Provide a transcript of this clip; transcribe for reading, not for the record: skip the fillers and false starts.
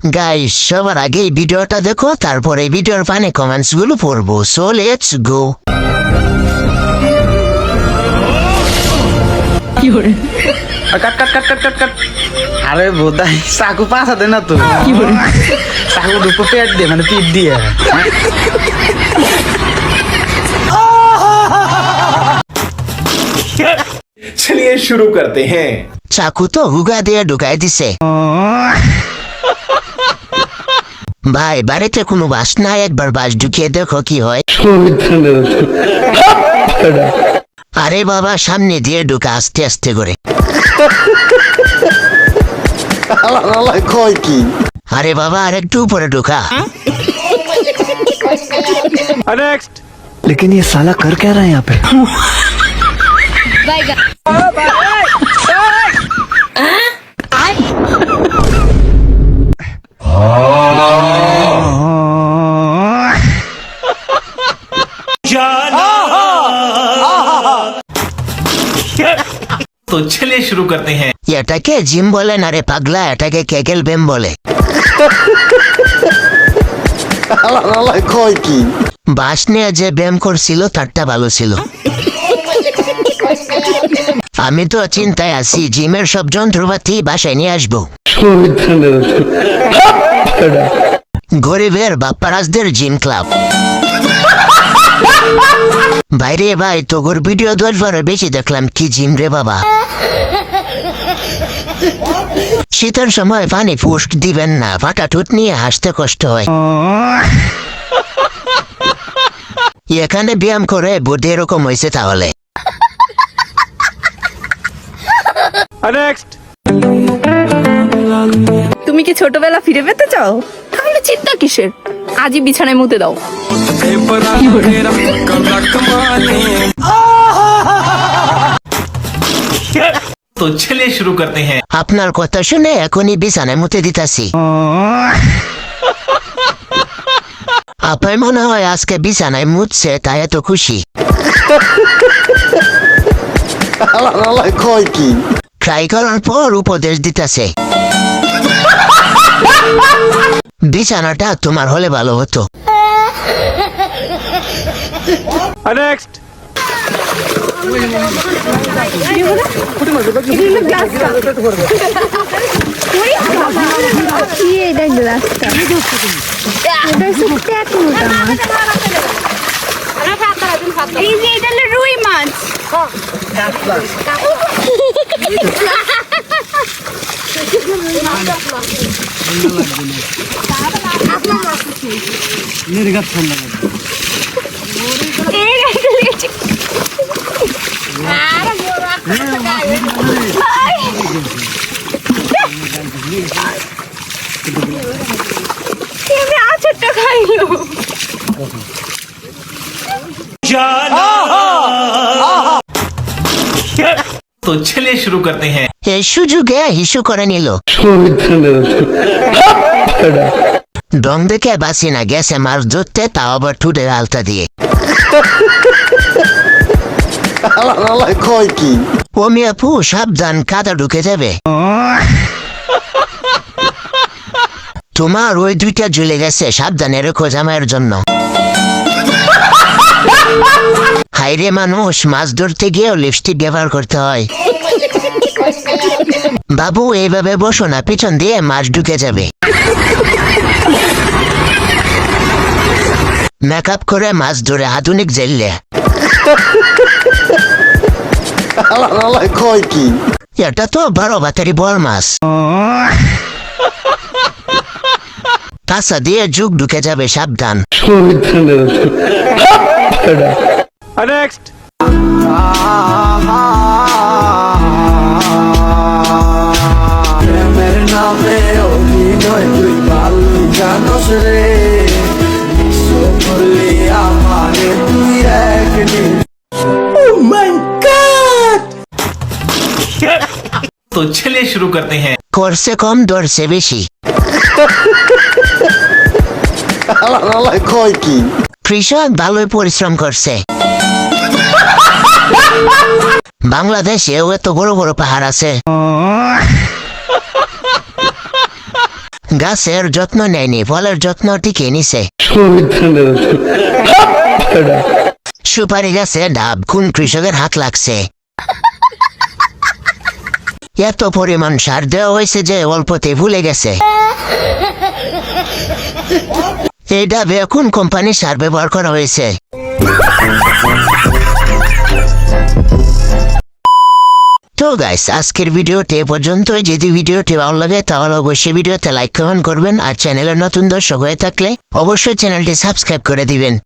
Guys সবার আগে এই ভিডিওটা দেখো, তারপরে ভিডিওর পানে কমেন্টস গুলো পড়বো। So let's go. Cut cut cut cut cut cut. আরে বোধাই চাকু পাঁচা দে না তো। চাকু দুটো পেট দিয়ে মানে পিঠ দিয়ে। चलिए शुरू करते हैं। চাকু তো হুগা দিয়ে ঢুকাই দিছে। ভাই বাড়িতে কোনো বাস নাই, একবার বাস ঢুকিয়ে দেখো কি হয়। আরে বাবা সামনে দিয়ে ঢুকা আস্তে আস্তে করে। আরে বাবা আর একটু উপরে ঢুকা। लेकिन ये साला कर क्या रहा है यहाँ पे? तो चलिए शुरू करते हैं। এটাকে জিম বলে না রে পাগলা, এটাকে কেকেল ব্যায়াম বলে। বাস নিয়ে যে ব্যায়াম করছিল তারটা ভালো ছিল। আমি তো চিন্তায় আছি, জিমের সব যন্ত্রপাতি বাসায় নিয়ে আসবো। গরিবের বাপ্পারাজদের জিম ক্লাব। বাইরে ভাই তোর ভিডিও 10 বারের বেশি দেখলাম, কি জিম রে বাবা। শীতের সময় পানি পুষ্ট দিবেন না, ফাটা টুট নিয়ে হাসতে কষ্ট হয়। এখানে ব্যায়াম করে বুদ্ধি এরকম হয়েছে তাহলে। তুমি কি ছোটবেলা ফিরে পেতে চাও? তাহলে চিন্তা কিসের, আজই বিছানায় মুতে দাও। तो चलिए शुरू करते हैं। আপনার কথা শুনে এখনই বিছানায় মুতে দিতাছি। আপাই মনে হয় আজকে বিছানায় মুতছে, তাই এত খুশি। ট্রাই করার পর উপদেশ দিতেছে, বিছানাটা তোমার হলে ভালো হতো। রুই মাছ। আচারটা খাইলো। तो चलिए शुरू करते हैं। এই সুযোগে হিসু করে নিল। ডং দেখে বাসি না গেছে মাছ ধরতে, তাও আবার ঠুটের আলতা দিয়ে। ও মিয়াপু সাবধান, কাদা ঢুকে যাবে। তোমার ওই দুইটা ঝুলে গেছে, সাবধানে রেখো জামাইয়ের জন্য। হাইরে মানুষ, মাছ ধরতে গিয়েও লিপস্টিক ব্যবহার করতে হয়। বাবু এইভাবে বসো না, পিছন দিয়ে মাছ ঢুকে যাবে। মেকআপ করে মাছ ধরে আধুনিক জেললে। এটা তো 12 বাতারি বল মাছ। কাঁচা দিয়ে যুগ ঢুকে যাবে, সাবধান। तो चलिए शुरू करते हैं। করছে কম, ধরছে বেশি। কৃষক ভালোই পরিশ্রম করছে। বাংলাদেশেও এত বড় বড় পাহাড় আছে। গাছের যত্ন নেয়নি, ফলের যত্ন টিকে নিছে। সুপারি গাছে ডাব, কোন কৃষকের হাত লাগছে? এত পরিমাণ সার দেওয়া হয়েছে যে অল্পতে ভুলে গেছে। এই ডাবে কোন কোম্পানির সার ব্যবহার করা হয়েছে? তো গাইস, আজকের ভিডিওতে এ পর্যন্তই। যদি ভিডিওটি ভালো লাগে তাহলে অবশ্যই ভিডিওতে লাইক কমেন্ট করবেন, আর চ্যানেলের নতুন দর্শক হয়ে থাকলে অবশ্যই চ্যানেলটি সাবস্ক্রাইব করে দিবেন।